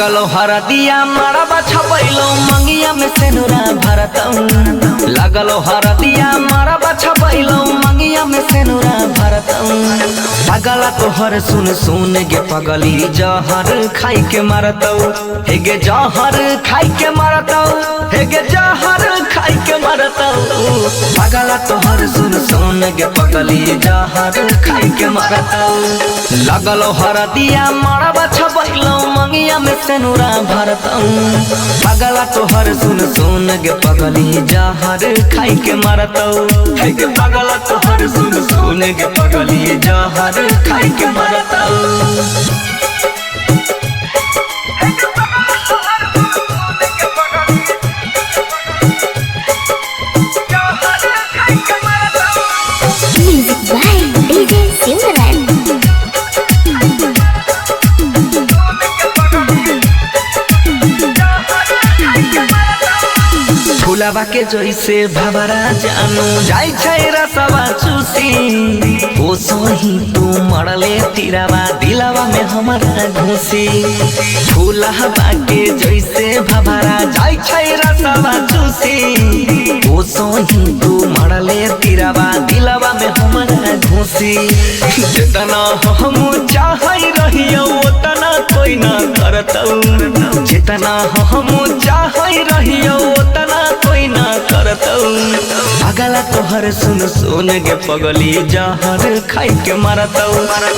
लगलो हरदिया मरबा छपैलो मंगिया में सेनुरा भरतऊ। लगलो हरदिया मरबा छपैलो मंगिया में सेनुरा भरतऊ। पगला तोहर सुन सुन गे पगली जहर खाई के मरतऊ। हे गे जहर खाई के मरतऊ। हे गे जहर खाई के मरतऊ। पगला तोहर सुन सुन गे पगली जहर खाई के मरतऊ। लगलो हरदिया मरबा छपैलो मंगिया में सेनुरा भरतऊ। पगला तोहर सुन सुन गे पगली जहर खाई के मरतऊ। हे गे पगला तोहर सुन सुन गे पगली जहर खाई के मरतऊ। Music by DJ Simran. फुलावा के जैसे भवरा जानू जाई छै रसवा चूसी। ओ सोही तू मरले तीरावा दिलावा में हमारा घुसी। फुलावा के जैसे भवरा जाई छै रसवा चूसी। ओ सोही तू मरले तीरावा दिलावा में हमारा घुसी। जितना हम चाहई रहियो उतना कोई ना करतऊ। जितना हम चाहई रहियो उतना कोई ना करतऊ। पगला तोहर सुन सुन गे पगली जहर खाई के मरतऊ।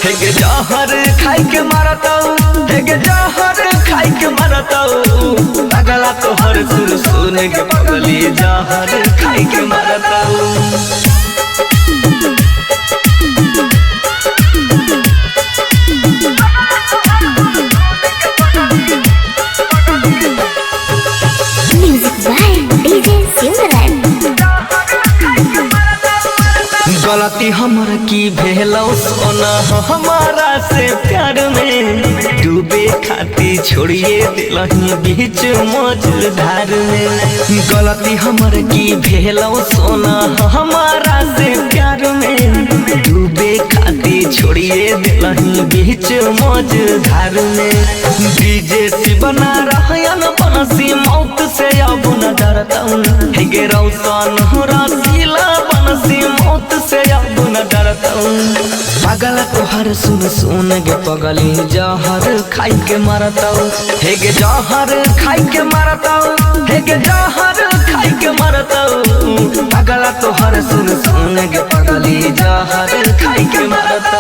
हे गे जहर खाई के मरतऊ। हे गे जहर खाई के मरतऊ। पगला तोहर सुन सुन गे पगली जहर खाई के मरतऊ। Music by DJ Simran. गलती हमर की भेलौ सोना हमारा से प्यार में। डूबे खाती छोड़िए दिलही बीच मझधार में। गलती हमर की भेलौ सोना हमारा से प्यार में। डूबे खाती छोड़िए दिलही बीच मझधार में। डीजे से बना रहन बनसी मौत से अब न डरतऊ। हे गे रौशन रसीला बनसी मौत से अब न डरतऊ। पगला तोहर सुन सुन गे पगली जहर खाई के मरतऊ। हे गे जहर खाई के मरतऊ। हे गे जहर खाई के मरतऊ। पगला तोहर सुन सुन गे पगली जहर खाई के मरतऊ।